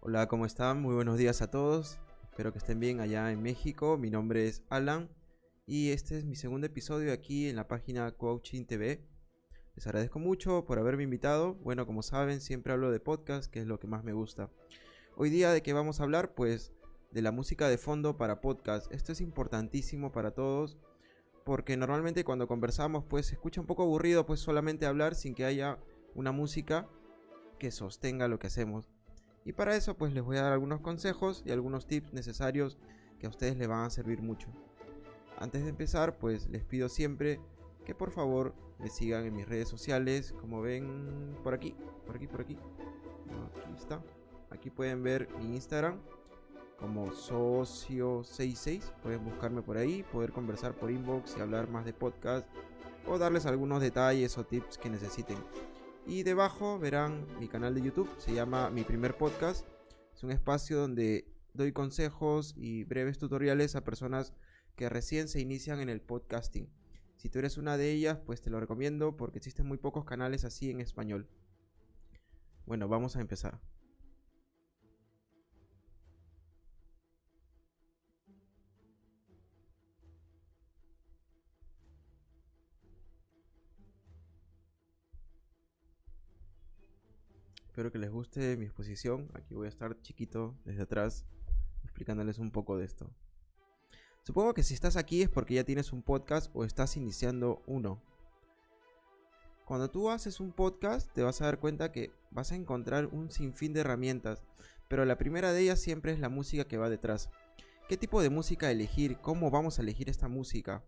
Hola, ¿cómo están? Muy buenos días a todos. Espero que estén bien allá en México. Mi nombre es Alan y este es mi segundo episodio aquí en la página Coaching TV. Les agradezco mucho por haberme invitado. Bueno, como saben, siempre hablo de podcast, que es lo que más me gusta. Hoy día, ¿de qué vamos a hablar? Pues de la música de fondo para podcast. Esto es importantísimo para todos porque normalmente cuando conversamos pues se escucha un poco aburrido pues solamente hablar sin que haya una música que sostenga lo que hacemos. Y para eso pues les voy a dar algunos consejos y algunos tips necesarios que a ustedes les van a servir mucho. Antes de empezar pues les pido siempre que por favor me sigan en mis redes sociales, como ven por aquí. Aquí está. Aquí pueden ver mi Instagram como socio66. Pueden buscarme por ahí, poder conversar por inbox y hablar más de podcast o darles algunos detalles o tips que necesiten. Y debajo verán mi canal de YouTube, se llama Mi Primer Podcast. Es un espacio donde doy consejos y breves tutoriales a personas que recién se inician en el podcasting. Si tú eres una de ellas, pues te lo recomiendo porque existen muy pocos canales así en español. Bueno, vamos a empezar. Espero que les guste mi exposición. Aquí voy a estar chiquito desde atrás explicándoles un poco de esto. Supongo que si estás aquí es porque ya tienes un podcast o estás iniciando uno. Cuando tú haces un podcast te vas a dar cuenta que vas a encontrar un sinfín de herramientas, pero la primera de ellas siempre es la música que va detrás. ¿Qué tipo de música elegir? ¿Cómo vamos a elegir esta música?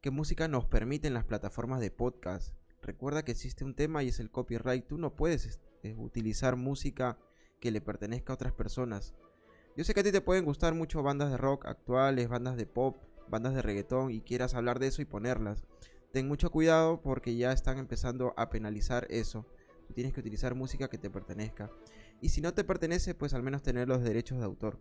¿Qué música nos permiten las plataformas de podcast? Recuerda que existe un tema y es el copyright. Tú no puedes utilizar música que le pertenezca a otras personas. Yo sé que a ti te pueden gustar mucho bandas de rock actuales, bandas de pop, bandas de reggaetón y quieras hablar de eso y ponerlas. Ten mucho cuidado porque ya están empezando a penalizar eso. Tú tienes que utilizar música que te pertenezca. Y si no te pertenece, pues al menos tener los derechos de autor.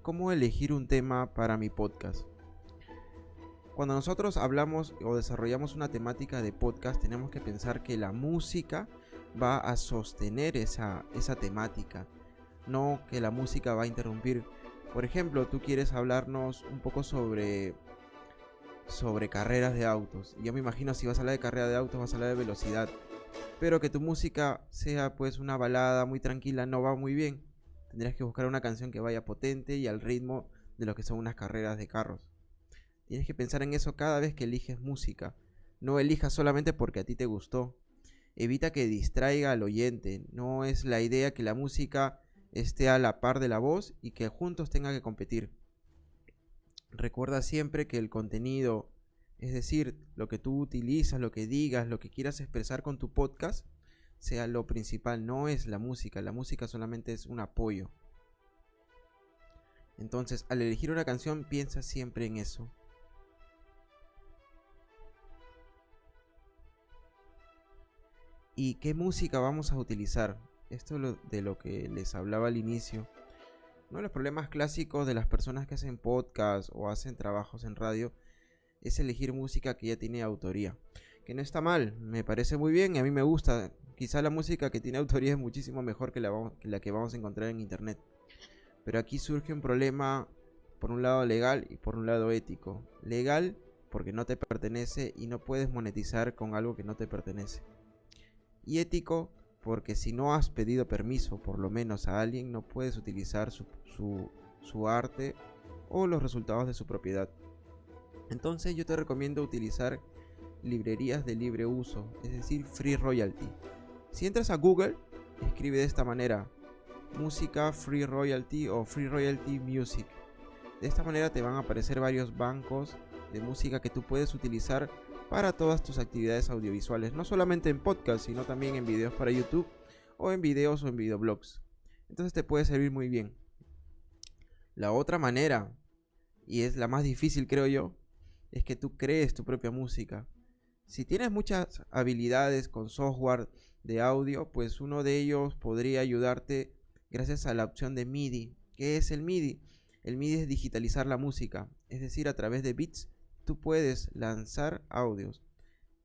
¿Cómo elegir un tema para mi podcast? Cuando nosotros hablamos o desarrollamos una temática de podcast, tenemos que pensar que la música va a sostener esa temática, no que la música va a interrumpir. Por ejemplo, tú quieres hablarnos un poco sobre carreras de autos. Yo me imagino si vas a hablar de carrera de autos, vas a hablar de velocidad. Pero que tu música sea pues una balada muy tranquila no va muy bien. Tendrías que buscar una canción que vaya potente y al ritmo de lo que son unas carreras de carros. Tienes que pensar en eso cada vez que eliges música. No elijas solamente porque a ti te gustó. Evita que distraiga al oyente. No es la idea que la música esté a la par de la voz y que juntos tengan que competir. Recuerda siempre que el contenido, es decir, lo que tú utilizas, lo que digas, lo que quieras expresar con tu podcast, sea lo principal, no es la música. La música solamente es un apoyo. Entonces, al elegir una canción, piensa siempre en eso. ¿Y qué música vamos a utilizar? Esto es de lo que les hablaba al inicio. Uno de los problemas clásicos de las personas que hacen podcast o hacen trabajos en radio es elegir música que ya tiene autoría. Que no está mal, me parece muy bien y a mí me gusta. Quizá la música que tiene autoría es muchísimo mejor que la que vamos a encontrar en internet. Pero aquí surge un problema por un lado legal y por un lado ético. Legal porque no te pertenece y no puedes monetizar con algo que no te pertenece. Y ético porque si no has pedido permiso por lo menos a alguien no puedes utilizar su arte o los resultados de su propiedad. Entonces yo te recomiendo utilizar librerías de libre uso, es decir, free royalty. Si entras a Google, escribe de esta manera: música free royalty o free royalty music. De esta manera te van a aparecer varios bancos de música que tú puedes utilizar para todas tus actividades audiovisuales, no solamente en podcast, sino también en videos para YouTube o en videos o en videoblogs. Entonces te puede servir muy bien. La otra manera, y es la más difícil creo yo, es que tú crees tu propia música. Si tienes muchas habilidades con software de audio, pues uno de ellos podría ayudarte gracias a la opción de MIDI. ¿Qué es el MIDI? El MIDI es digitalizar la música, es decir, a través de bits tú puedes lanzar audios.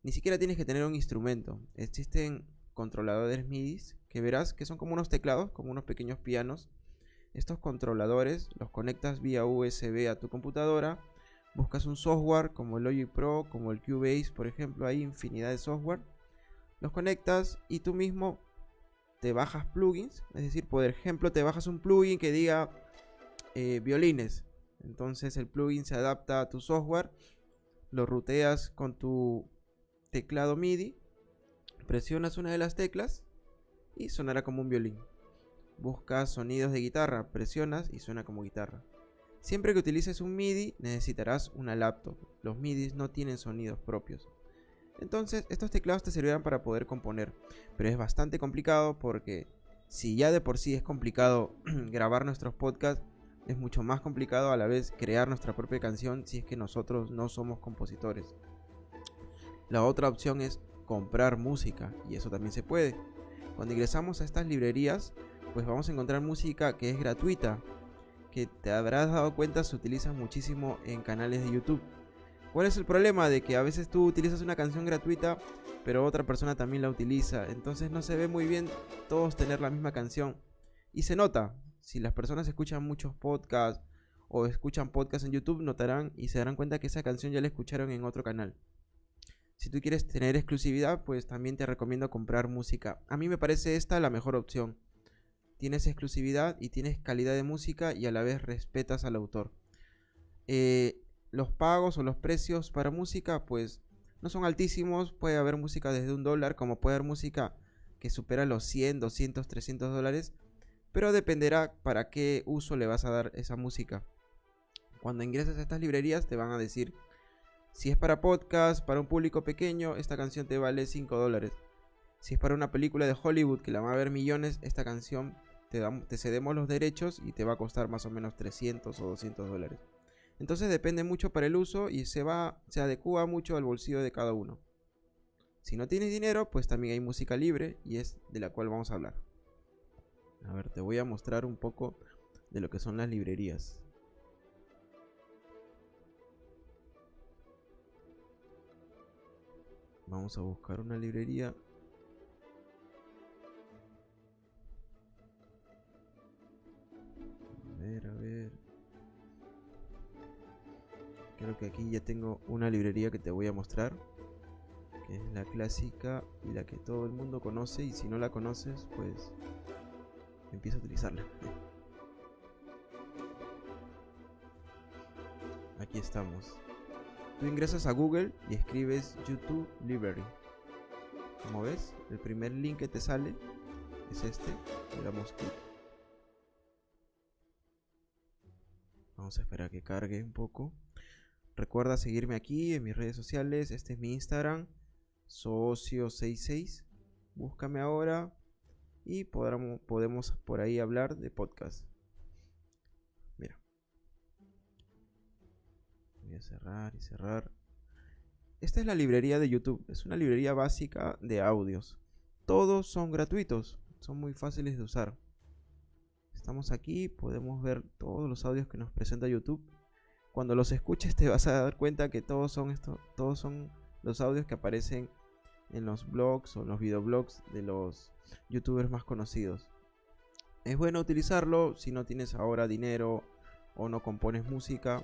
Ni siquiera tienes que tener un instrumento. Existen controladores MIDI que verás que son como unos teclados, como unos pequeños pianos. Estos controladores los conectas vía USB a tu computadora. Buscas un software como el Logic Pro, como el Cubase, por ejemplo. Hay infinidad de software. Los conectas y tú mismo te bajas plugins. Es decir, por ejemplo, te bajas un plugin que diga violines. Entonces el plugin se adapta a tu software. Lo ruteas con tu teclado MIDI. Presionas una de las teclas y sonará como un violín. Buscas sonidos de guitarra, presionas y suena como guitarra. Siempre que utilices un MIDI necesitarás una laptop. Los MIDI no tienen sonidos propios. Entonces estos teclados te servirán para poder componer. Pero es bastante complicado porque si ya de por sí es complicado grabar nuestros podcasts, es mucho más complicado a la vez crear nuestra propia canción si es que nosotros no somos compositores. La otra opción es comprar música y eso también se puede. Cuando ingresamos a estas librerías, pues vamos a encontrar música que es gratuita, que te habrás dado cuenta se utiliza muchísimo en canales de YouTube. ¿Cuál es el problema? De que a veces tú utilizas una canción gratuita, pero otra persona también la utiliza. Entonces no se ve muy bien todos tener la misma canción. Y se nota. Si las personas escuchan muchos podcasts o escuchan podcasts en YouTube, notarán y se darán cuenta que esa canción ya la escucharon en otro canal. Si tú quieres tener exclusividad, pues también te recomiendo comprar música. A mí me parece esta la mejor opción. Tienes exclusividad y tienes calidad de música y a la vez respetas al autor. Los pagos o los precios para música pues no son altísimos. Puede haber música desde $1 como puede haber música que supera los 100, 200, 300 dólares. Pero dependerá para qué uso le vas a dar esa música. Cuando ingreses a estas librerías te van a decir: si es para podcast, para un público pequeño, esta canción te vale $5. Si es para una película de Hollywood que la van a ver millones, esta canción te cedemos los derechos y te va a costar más o menos 300 o 200 dólares. Entonces depende mucho para el uso y se adecua mucho al bolsillo de cada uno. Si no tienes dinero, pues también hay música libre y es de la cual vamos a hablar. A ver, te voy a mostrar un poco de lo que son las librerías. Vamos a buscar una librería. A ver. Creo que aquí ya tengo una librería que te voy a mostrar, que es la clásica y la que todo el mundo conoce, y si no la conoces, pues empieza a utilizarla. Aquí estamos. Tú ingresas a Google y escribes YouTube Library. Como ves, el primer link que te sale es este. Le damos clic. Vamos a esperar a que cargue un poco. Recuerda seguirme aquí en mis redes sociales. Este es mi Instagram, socio66. Búscame ahora y podemos por ahí hablar de podcast. Mira. Voy a cerrar y cerrar. Esta es la librería de YouTube. Es una librería básica de audios. Todos son gratuitos. Son muy fáciles de usar. Estamos aquí, podemos ver todos los audios que nos presenta YouTube. Cuando los escuches te vas a dar cuenta que todos son los audios que aparecen en los blogs o en los videoblogs de los youtubers más conocidos. Es bueno utilizarlo si no tienes ahora dinero o no compones música.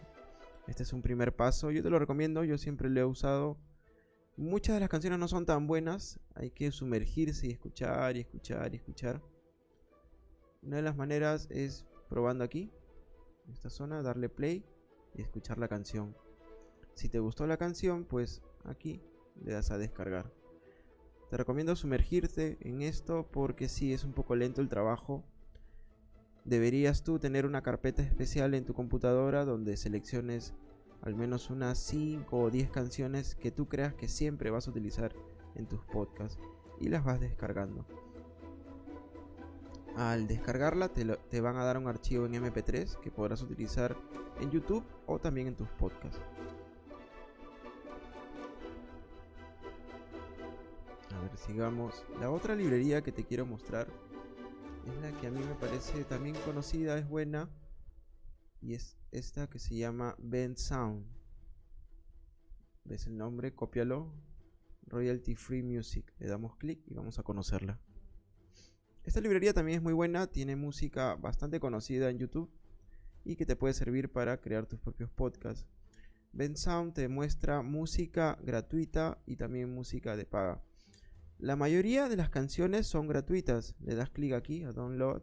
Este es un primer paso, yo te lo recomiendo, yo siempre lo he usado. Muchas de las canciones no son tan buenas, hay que sumergirse y escuchar y escuchar y escuchar. Una de las maneras es probando aquí, en esta zona, darle play y escuchar la canción. Si te gustó la canción, pues aquí le das a descargar. Te recomiendo sumergirte en esto porque sí, es un poco lento el trabajo. Deberías tú tener una carpeta especial en tu computadora donde selecciones al menos unas 5 o 10 canciones que tú creas que siempre vas a utilizar en tus podcasts y las vas descargando. Al descargarla te van a dar un archivo en MP3 que podrás utilizar en YouTube o también en tus podcasts. A ver, sigamos. La otra librería que te quiero mostrar es la que a mí me parece también conocida, es buena, y es esta que se llama Bensound. ¿Ves el nombre? Cópialo Royalty Free Music. Le damos clic y vamos a conocerla. Esta librería también es muy buena, tiene música bastante conocida en YouTube y que te puede servir para crear tus propios podcasts. Bensound te muestra música gratuita y también música de paga. La mayoría de las canciones son gratuitas. Le das clic aquí a Download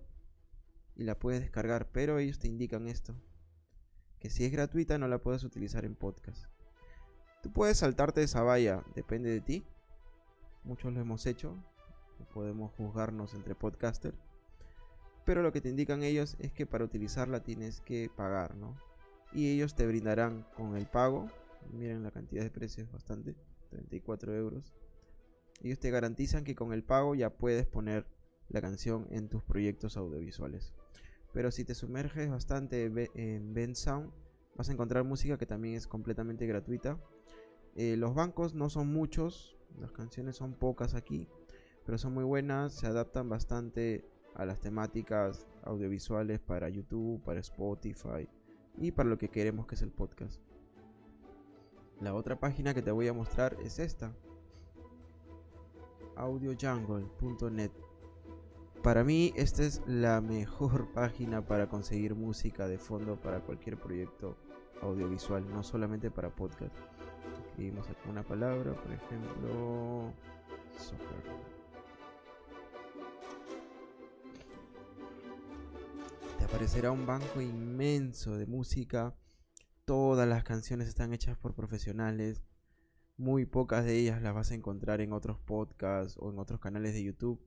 y la puedes descargar, pero ellos te indican esto, que si es gratuita no la puedes utilizar en podcast. Tú puedes saltarte esa valla, depende de ti. Muchos lo hemos hecho, no podemos juzgarnos entre podcasters, pero lo que te indican ellos es que para utilizarla tienes que pagar, ¿no? Y ellos te brindarán con el pago, miren la cantidad de precios, bastante, 34 euros. Ellos te garantizan que con el pago ya puedes poner la canción en tus proyectos audiovisuales. Pero si te sumerges bastante en Bensound, vas a encontrar música que también es completamente gratuita. Los bancos no son muchos, las canciones son pocas aquí, pero son muy buenas, se adaptan bastante a las temáticas audiovisuales para YouTube, para Spotify y para lo que queremos, que es el podcast. La otra página que te voy a mostrar es esta, audiojungle.net. Para mí esta es la mejor página para conseguir música de fondo para cualquier proyecto audiovisual, no solamente para podcast. Escribimos aquí una palabra, por ejemplo, soccer. Te aparecerá un banco inmenso de música. Todas las canciones están hechas por profesionales. Muy pocas de ellas las vas a encontrar en otros podcasts o en otros canales de YouTube.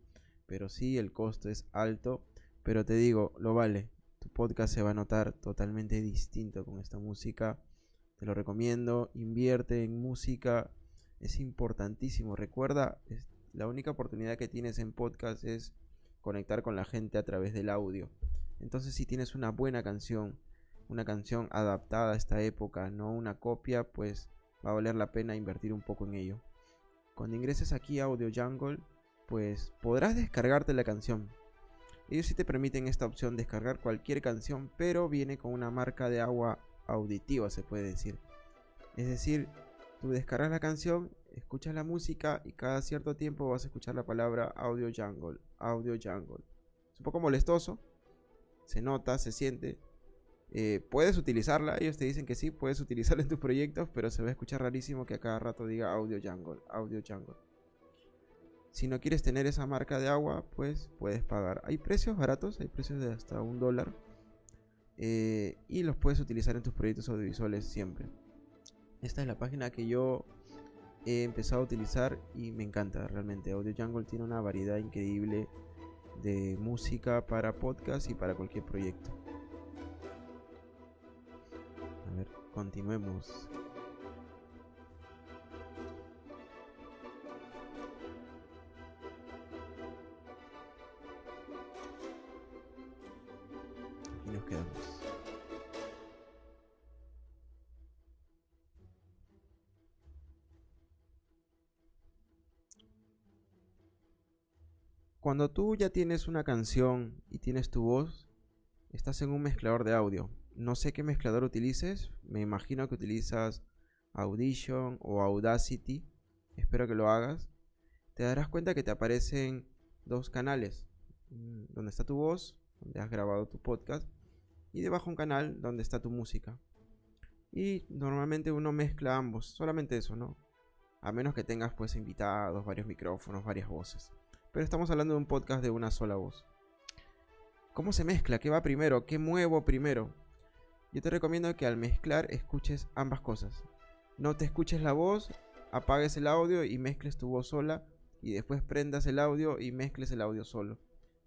Pero sí, el costo es alto. Pero te digo, lo vale. Tu podcast se va a notar totalmente distinto con esta música. Te lo recomiendo. Invierte en música. Es importantísimo. Recuerda, la única oportunidad que tienes en podcast es conectar con la gente a través del audio. Entonces, si tienes una buena canción, una canción adaptada a esta época, no una copia, pues va a valer la pena invertir un poco en ello. Cuando ingreses aquí a Audio Jungle, pues podrás descargarte la canción. Ellos sí te permiten esta opción, descargar cualquier canción, pero viene con una marca de agua auditiva, se puede decir. Es decir, tú descargas la canción, escuchas la música y cada cierto tiempo vas a escuchar la palabra Audio Jungle, Audio Jungle. Es un poco molestoso, se nota, se siente. Puedes utilizarla, ellos te dicen que sí, puedes utilizarla en tus proyectos, pero se va a escuchar rarísimo que a cada rato diga Audio Jungle, Audio Jungle. Si no quieres tener esa marca de agua, pues puedes pagar. Hay precios baratos, hay precios de hasta $1, y los puedes utilizar en tus proyectos audiovisuales siempre. Esta es la página que yo he empezado a utilizar y me encanta realmente. Audio Jungle tiene una variedad increíble de música para podcast y para cualquier proyecto. A ver, continuemos. Aquí nos quedamos. Cuando tú ya tienes una canción y tienes tu voz, estás en un mezclador de audio. No sé qué mezclador utilices, me imagino que utilizas Audition o Audacity, espero que lo hagas. Te darás cuenta que te aparecen dos canales, donde está tu voz, donde has grabado tu podcast, y debajo un canal donde está tu música. Y normalmente uno mezcla ambos, solamente eso, ¿no? A menos que tengas pues invitados, varios micrófonos, varias voces. Pero estamos hablando de un podcast de una sola voz. ¿Cómo se mezcla? ¿Qué va primero? ¿Qué muevo primero? Yo te recomiendo que al mezclar escuches ambas cosas. No te escuches la voz, apagues el audio y mezcles tu voz sola, y después prendas el audio y mezcles el audio solo.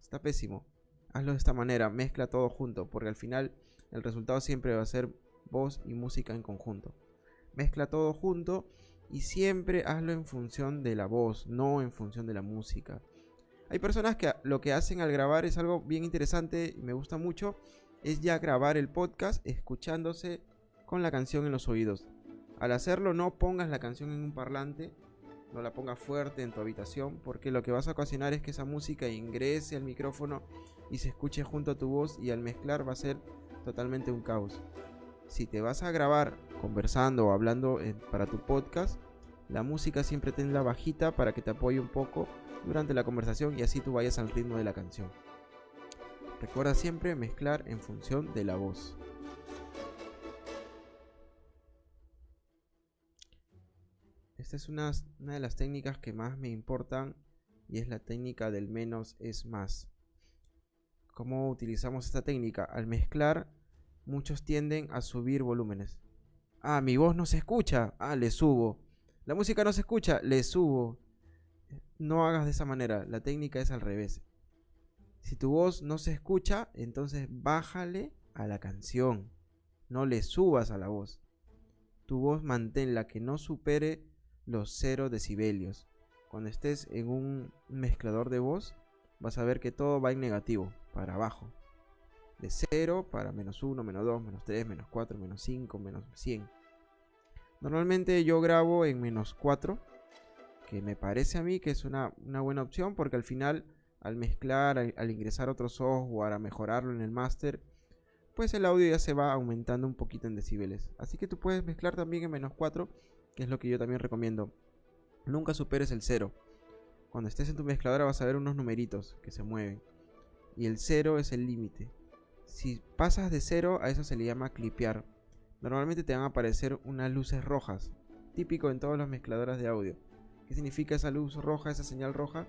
Está pésimo. Hazlo de esta manera, mezcla todo junto, porque al final el resultado siempre va a ser voz y música en conjunto. Mezcla todo junto y siempre hazlo en función de la voz, no en función de la música. Hay personas que lo que hacen al grabar es algo bien interesante y me gusta mucho, es ya grabar el podcast escuchándose con la canción en los oídos. Al hacerlo, no pongas la canción en un parlante, no la pongas fuerte en tu habitación, porque lo que vas a ocasionar es que esa música ingrese al micrófono y se escuche junto a tu voz, y al mezclar va a ser totalmente un caos. Si te vas a grabar conversando o hablando para tu podcast, La música siempre tenla bajita para que te apoye un poco durante la conversación y así tú vayas al ritmo de la canción. Recuerda siempre mezclar en función de la voz. Esta es una de las técnicas que más me importan y es la técnica del menos es más. ¿Cómo utilizamos esta técnica? Al mezclar, muchos tienden a subir volúmenes. Ah, mi voz no se escucha. Ah, le subo. La música no se escucha, le subo. No hagas de esa manera, la técnica es al revés. Si tu voz no se escucha, entonces bájale a la canción. No le subas a la voz. Tu voz manténla que no supere los 0 decibelios. Cuando estés en un mezclador de voz, vas a ver que todo va en negativo, para abajo. De 0 para menos 1, menos 2, menos 3, menos 4, menos 5, menos 100. Normalmente yo grabo en menos 4, que me parece a mí que es una buena opción porque al final, al mezclar, al ingresar otro software, a mejorarlo en el máster, pues el audio ya se va aumentando un poquito en decibeles. Así que tú puedes mezclar también en menos 4, que es lo que yo también recomiendo. Nunca superes el 0. Cuando estés en tu mezcladora vas a ver unos numeritos que se mueven. Y el 0 es el límite. Si pasas de 0, a eso se le llama clipear. Normalmente te van a aparecer unas luces rojas, típico en todas las mezcladoras de audio. ¿Qué significa esa luz roja, esa señal roja?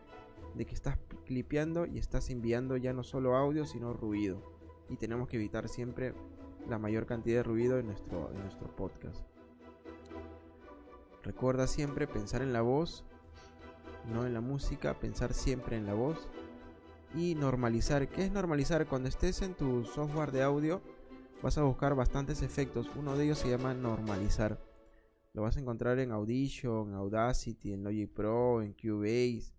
De que estás clipeando y estás enviando ya no solo audio, sino ruido. Y tenemos que evitar siempre la mayor cantidad de ruido en nuestro podcast. Recuerda siempre pensar en la voz, no en la música, pensar siempre en la voz. Y normalizar. ¿Qué es normalizar? Cuando estés en tu software de audio vas a buscar bastantes efectos. Uno de ellos se llama normalizar. Lo vas a encontrar en Audition, Audacity, en Logic Pro, en Cubase.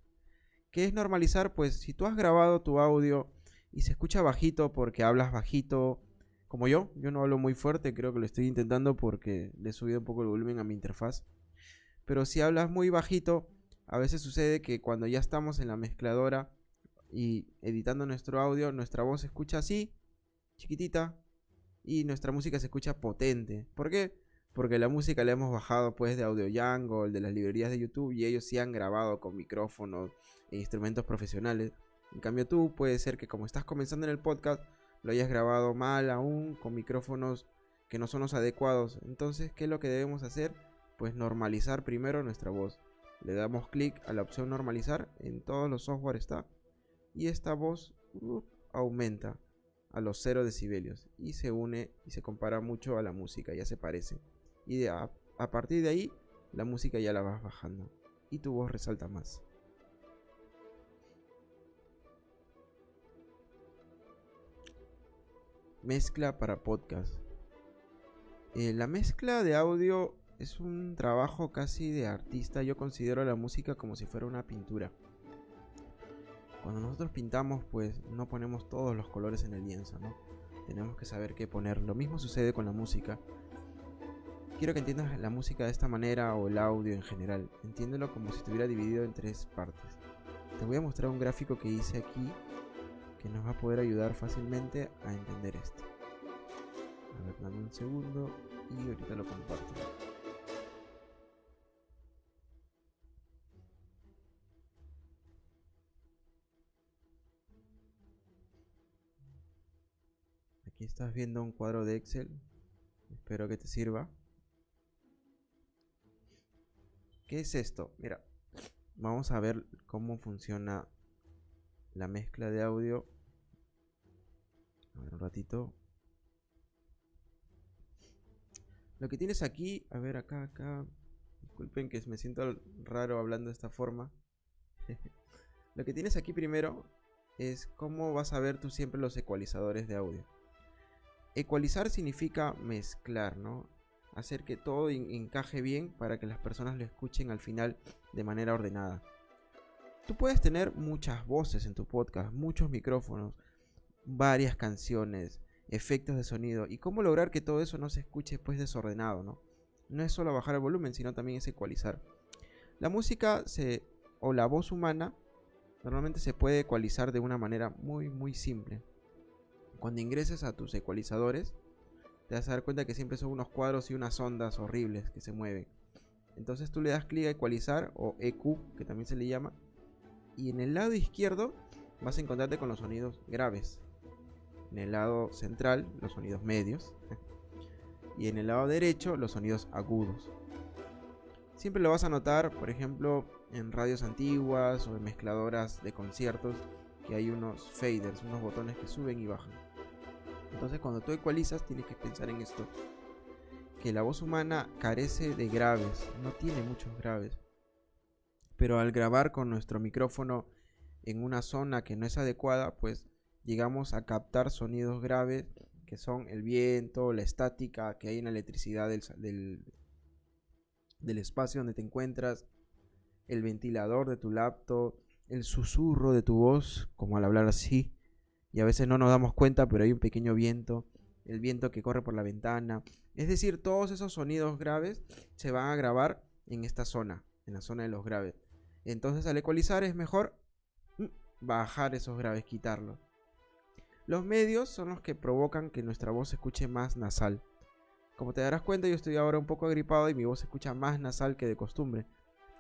¿Qué es normalizar? Pues si tú has grabado tu audio y se escucha bajito porque hablas bajito, como yo no hablo muy fuerte, creo que lo estoy intentando porque le he subido un poco el volumen a mi interfaz. Pero si hablas muy bajito, a veces sucede que cuando ya estamos en la mezcladora y editando nuestro audio, nuestra voz se escucha así, chiquitita, y nuestra música se escucha potente. ¿Por qué? Porque la música la hemos bajado pues de Audio Jungle, de las librerías de YouTube, y ellos sí han grabado con micrófonos e instrumentos profesionales. En cambio tú puede ser que como estás comenzando en el podcast, lo hayas grabado mal aún, con micrófonos que no son los adecuados. Entonces, ¿qué es lo que debemos hacer? Pues normalizar primero nuestra voz. Le damos clic a la opción normalizar, en todos los software está, y esta voz aumenta a los 0 decibelios y se une y se compara mucho a la música, ya se parece. Y a partir de ahí, la música ya la vas bajando y tu voz resalta más. Mezcla para podcast. La mezcla de audio es un trabajo casi de artista. Yo considero la música como si fuera una pintura. Cuando nosotros pintamos, pues no ponemos todos los colores en el lienzo, ¿no? Tenemos que saber qué poner. Lo mismo sucede con la música. Quiero que entiendas la música de esta manera, o el audio en general. Entiéndelo como si estuviera dividido en 3 partes. Te voy a mostrar un gráfico que hice aquí que nos va a poder ayudar fácilmente a entender esto. A ver, dame un segundo y ahorita lo comparto. Aquí estás viendo un cuadro de Excel. Espero que te sirva. ¿Qué es esto? Mira, vamos a ver cómo funciona la mezcla de audio. A ver, un ratito. Lo que tienes aquí, a ver, acá. Disculpen que me siento raro hablando de esta forma. Lo que tienes aquí primero es cómo vas a ver tú siempre los ecualizadores de audio. Ecualizar significa mezclar, ¿no? Hacer que todo encaje bien para que las personas lo escuchen al final de manera ordenada. Tú puedes tener muchas voces en tu podcast, muchos micrófonos, varias canciones, efectos de sonido, y cómo lograr que todo eso no se escuche pues desordenado, ¿no? No es solo bajar el volumen, sino también es ecualizar. La música o la voz humana normalmente se puede ecualizar de una manera muy simple. Cuando ingreses a tus ecualizadores, te vas a dar cuenta que siempre son unos cuadros y unas ondas horribles que se mueven. Entonces tú le das clic a ecualizar o EQ, que también se le llama, y en el lado izquierdo vas a encontrarte con los sonidos graves. En el lado central, los sonidos medios. Y en el lado derecho, los sonidos agudos. Siempre lo vas a notar, por ejemplo, en radios antiguas o en mezcladoras de conciertos, que hay unos faders, unos botones que suben y bajan. Entonces cuando tú ecualizas tienes que pensar en esto, que la voz humana carece de graves, no tiene muchos graves. Pero al grabar con nuestro micrófono en una zona que no es adecuada, pues llegamos a captar sonidos graves que son el viento, la estática que hay en la electricidad del espacio donde te encuentras, el ventilador de tu laptop, el susurro de tu voz, como al hablar así, y a veces no nos damos cuenta, pero hay un pequeño viento, el viento que corre por la ventana. Es decir, todos esos sonidos graves se van a grabar en esta zona, en la zona de los graves. Entonces al ecualizar es mejor bajar esos graves, quitarlos. Los medios son los que provocan que nuestra voz se escuche más nasal. Como te darás cuenta, yo estoy ahora un poco agripado y mi voz se escucha más nasal que de costumbre.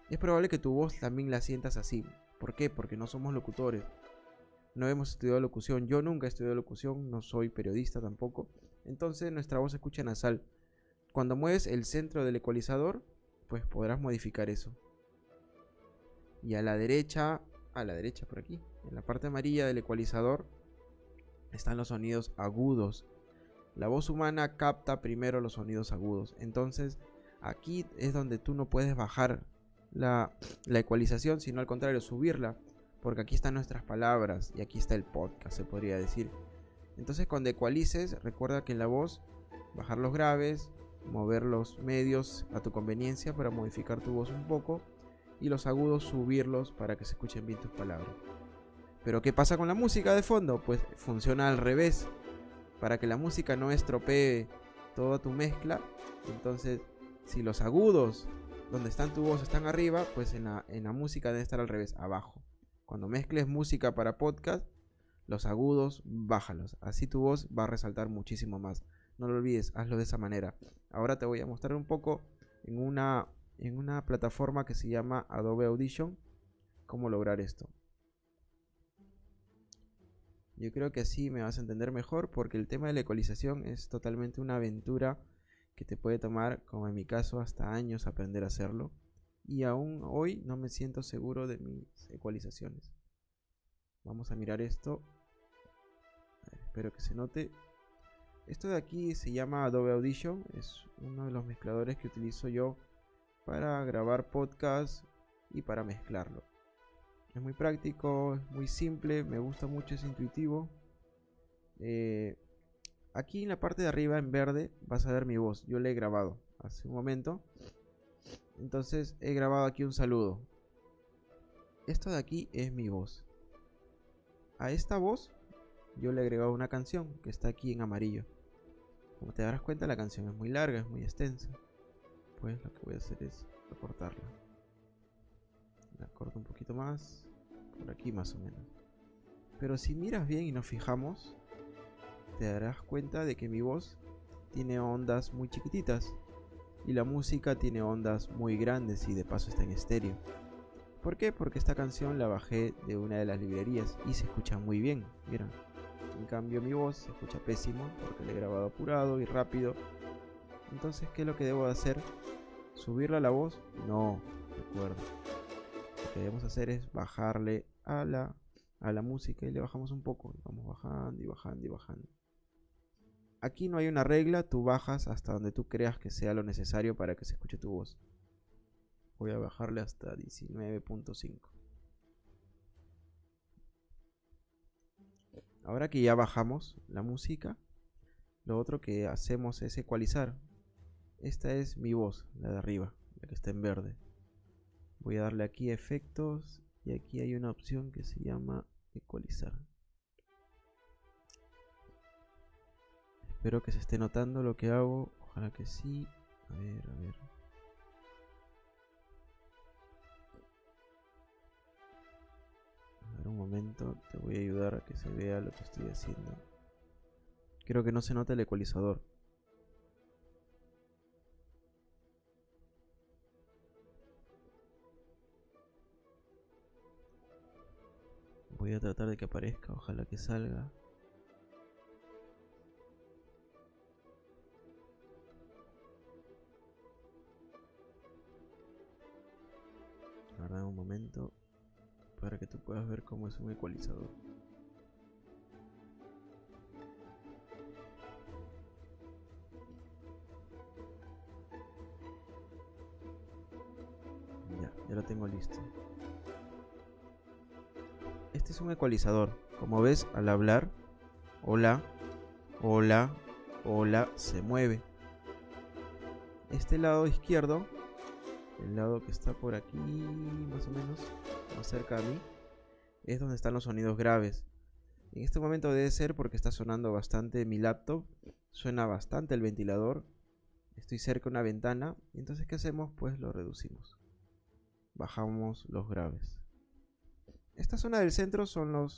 Es probable que tu voz también la sientas así. ¿Por qué? Porque no somos locutores. No hemos estudiado locución. Yo nunca he estudiado locución, no soy periodista tampoco. Entonces nuestra voz se escucha nasal. Cuando mueves el centro del ecualizador, pues podrás modificar eso. Y a la derecha por aquí, en la parte amarilla del ecualizador, están los sonidos agudos. La voz humana capta primero los sonidos agudos. Entonces aquí es donde tú no puedes bajar la ecualización, sino al contrario, subirla. Porque aquí están nuestras palabras y aquí está el podcast, se podría decir. Entonces cuando ecualices, recuerda que en la voz, bajar los graves, mover los medios a tu conveniencia para modificar tu voz un poco, y los agudos subirlos para que se escuchen bien tus palabras. Pero ¿qué pasa con la música de fondo? Pues funciona al revés. Para que la música no estropee toda tu mezcla, entonces si los agudos donde están tu voz están arriba, pues en la música debe estar al revés, abajo. Cuando mezcles música para podcast, los agudos bájalos, así tu voz va a resaltar muchísimo más. No lo olvides, hazlo de esa manera. Ahora te voy a mostrar un poco en una plataforma que se llama Adobe Audition cómo lograr esto. Yo creo que así me vas a entender mejor, porque el tema de la ecualización es totalmente una aventura que te puede tomar, como en mi caso, hasta años aprender a hacerlo. Y aún hoy no me siento seguro de mis ecualizaciones. Vamos a mirar esto. A ver, espero que se note. Esto de aquí se llama Adobe Audition. Es uno de los mezcladores que utilizo yo para grabar podcast y para mezclarlo. Es muy práctico, es muy simple, me gusta mucho, es intuitivo. Aquí en la parte de arriba en verde vas a ver mi voz. Yo le he grabado hace un momento. Entonces he grabado aquí un saludo. Esto de aquí es mi voz. A esta voz yo le he agregado una canción que está aquí en amarillo. Como te darás cuenta, la canción es muy larga, es muy extensa. Pues lo que voy a hacer es recortarla. La corto un poquito más, por aquí más o menos. Pero si miras bien y nos fijamos, te darás cuenta de que mi voz tiene ondas muy chiquititas y la música tiene ondas muy grandes y de paso está en estéreo. ¿Por qué? Porque esta canción la bajé de una de las librerías y se escucha muy bien, mira. En cambio mi voz se escucha pésimo porque la he grabado apurado y rápido. Entonces, ¿qué es lo que debo de hacer? ¿Subirla a la voz? No, recuerda. Lo que debemos hacer es bajarle a la música y le bajamos un poco. Y vamos bajando y bajando y bajando. Aquí no hay una regla, tú bajas hasta donde tú creas que sea lo necesario para que se escuche tu voz. Voy a bajarle hasta 19.5. Ahora que ya bajamos la música, lo otro que hacemos es ecualizar. Esta es mi voz, la de arriba, la que está en verde. Voy a darle aquí a efectos y aquí hay una opción que se llama ecualizar. Espero que se esté notando lo que hago, ojalá que sí. A ver. A ver un momento, te voy a ayudar a que se vea lo que estoy haciendo. Creo que no se nota el ecualizador. Voy a tratar de que aparezca, ojalá que salga. Guarda un momento para que tú puedas ver cómo es un ecualizador. Ya lo tengo listo. Este es un ecualizador. Como ves, al hablar, hola, hola, hola, se mueve. Este lado izquierdo, el lado que está por aquí, más o menos, más cerca a mí, es donde están los sonidos graves. En este momento debe ser porque está sonando bastante mi laptop, suena bastante el ventilador, estoy cerca de una ventana, y entonces ¿qué hacemos? Pues lo reducimos. Bajamos los graves. Esta zona del centro son lo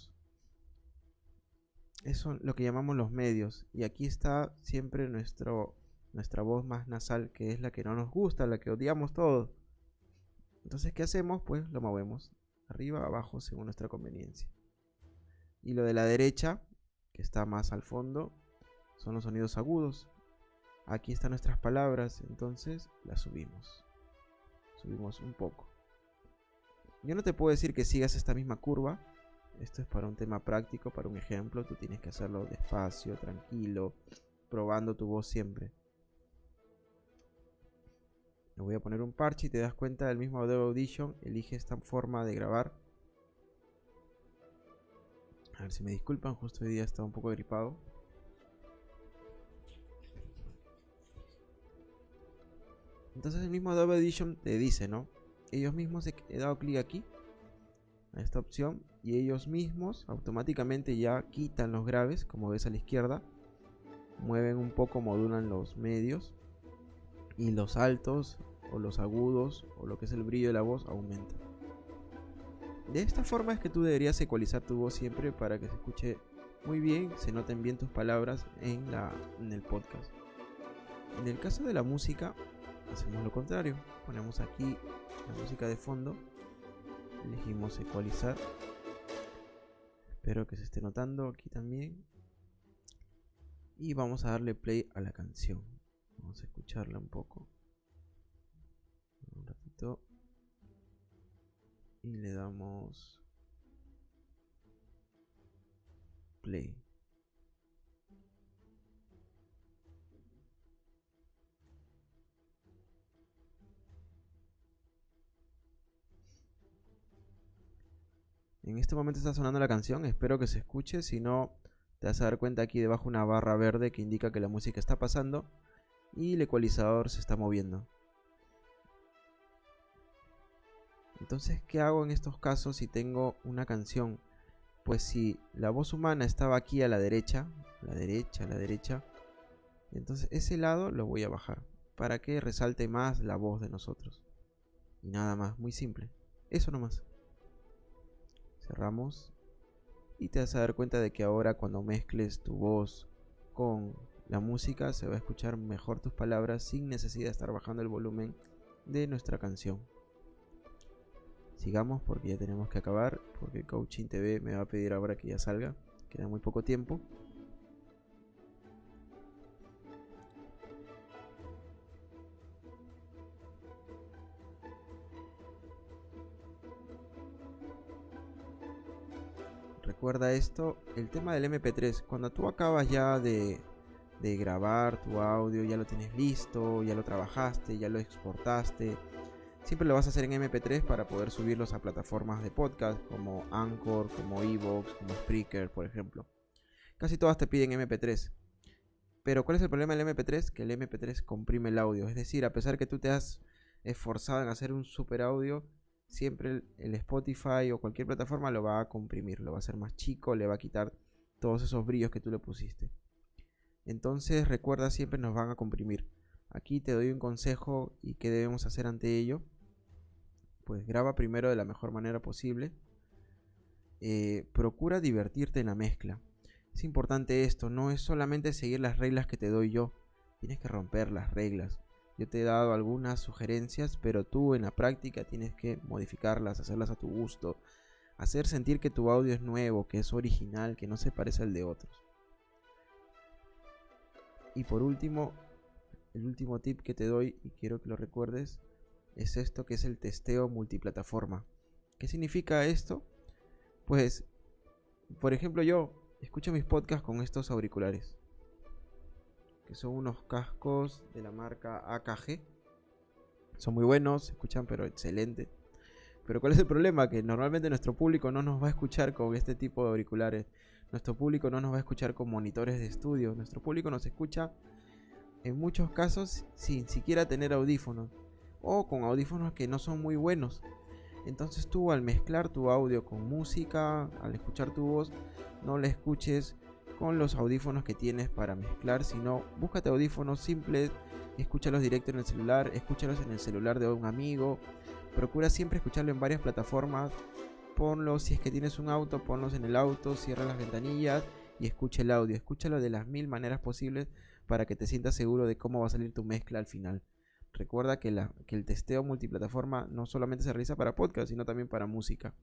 que llamamos los medios, y aquí está siempre nuestra voz más nasal, que es la que no nos gusta, la que odiamos todos. Entonces, ¿qué hacemos? Pues lo movemos arriba, abajo, según nuestra conveniencia. Y lo de la derecha, que está más al fondo, son los sonidos agudos. Aquí están nuestras palabras, entonces las subimos. Subimos un poco. Yo no te puedo decir que sigas esta misma curva. Esto es para un tema práctico, para un ejemplo. Tú tienes que hacerlo despacio, tranquilo, probando tu voz siempre. Le voy a poner un parche y te das cuenta del mismo Adobe Audition. Elige esta forma de grabar. A ver si me disculpan, justo hoy día estaba un poco gripado. Entonces el mismo Adobe Audition te dice, ¿no? Ellos mismos he dado clic aquí, a esta opción, y ellos mismos automáticamente ya quitan los graves, como ves a la izquierda. Mueven un poco, modulan los medios, y los altos o los agudos o lo que es el brillo de la voz aumenta. De esta forma es que tú deberías ecualizar tu voz siempre para que se escuche muy bien, se noten bien tus palabras en el podcast. En el caso de la música hacemos lo contrario, ponemos aquí la música de fondo, elegimos ecualizar, espero que se esté notando aquí también, y vamos a darle play a la canción. Vamos a escucharla un poco, un ratito, y le damos play. En este momento está sonando la canción, espero que se escuche, si no te vas a dar cuenta aquí debajo una barra verde que indica que la música está pasando y el ecualizador se está moviendo. Entonces, ¿qué hago en estos casos si tengo una canción? Pues si la voz humana estaba aquí a la derecha, entonces ese lado lo voy a bajar para que resalte más la voz de nosotros. Y nada más, muy simple. Eso nomás. Cerramos y te vas a dar cuenta de que ahora cuando mezcles tu voz con la música se va a escuchar mejor tus palabras sin necesidad de estar bajando el volumen de nuestra canción. Sigamos porque ya tenemos que acabar, porque Coaching TV me va a pedir ahora que ya salga, queda muy poco tiempo. Recuerda esto, el tema del MP3, cuando tú acabas ya de grabar tu audio, ya lo tienes listo, ya lo trabajaste, ya lo exportaste, siempre lo vas a hacer en MP3 para poder subirlos a plataformas de podcast como Anchor, como Evox, como Spreaker, por ejemplo. Casi todas te piden MP3. Pero ¿cuál es el problema del MP3? Que el MP3 comprime el audio. Es decir, a pesar que tú te has esforzado en hacer un super audio, siempre el Spotify o cualquier plataforma lo va a comprimir, lo va a hacer más chico, le va a quitar todos esos brillos que tú le pusiste. Entonces recuerda, siempre nos van a comprimir. Aquí te doy un consejo y qué debemos hacer ante ello. Pues graba primero de la mejor manera posible. Procura divertirte en la mezcla. Es importante esto, no es solamente seguir las reglas que te doy yo. Tienes que romper las reglas. Yo te he dado algunas sugerencias, pero tú en la práctica tienes que modificarlas, hacerlas a tu gusto, hacer sentir que tu audio es nuevo, que es original, que no se parece al de otros. Y por último, el último tip que te doy, y quiero que lo recuerdes, es esto que es el testeo multiplataforma. ¿Qué significa esto? Pues, por ejemplo, yo escucho mis podcasts con estos auriculares, que son unos cascos de la marca AKG. Son muy buenos, se escuchan pero excelente. Pero ¿cuál es el problema? Que normalmente nuestro público no nos va a escuchar con este tipo de auriculares. Nuestro público no nos va a escuchar con monitores de estudio. Nuestro público nos escucha en muchos casos sin siquiera tener audífonos, o con audífonos que no son muy buenos. Entonces tú, al mezclar tu audio con música, al escuchar tu voz, no la escuches con los audífonos que tienes para mezclar, sino búscate audífonos simples, escúchalos directo en el celular, escúchalos en el celular de un amigo. Procura siempre escucharlo en varias plataformas. Ponlos, si es que tienes un auto, ponlos en el auto, cierra las ventanillas y escucha el audio. Escúchalo de las 1000 maneras posibles para que te sientas seguro de cómo va a salir tu mezcla al final. Recuerda que el testeo multiplataforma no solamente se realiza para podcast, sino también para música.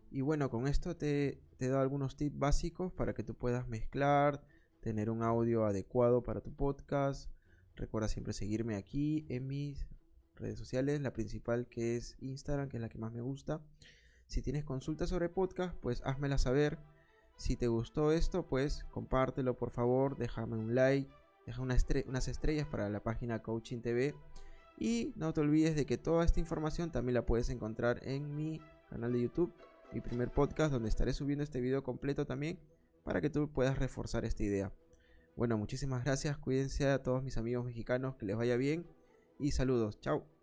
Y bueno, con esto te he dado algunos tips básicos para que tú puedas mezclar, tener un audio adecuado para tu podcast. Recuerda siempre seguirme aquí en mis redes sociales, la principal que es Instagram, que es la que más me gusta. Si tienes consultas sobre podcast, pues házmela saber. Si te gustó esto, pues compártelo por favor, déjame un like, deja unas estrellas para la página Coaching TV. Y no te olvides de que toda esta información también la puedes encontrar en mi canal de YouTube, mi primer podcast, donde estaré subiendo este video completo también para que tú puedas reforzar esta idea. Bueno, muchísimas gracias, cuídense a todos mis amigos mexicanos, que les vaya bien y saludos, chao.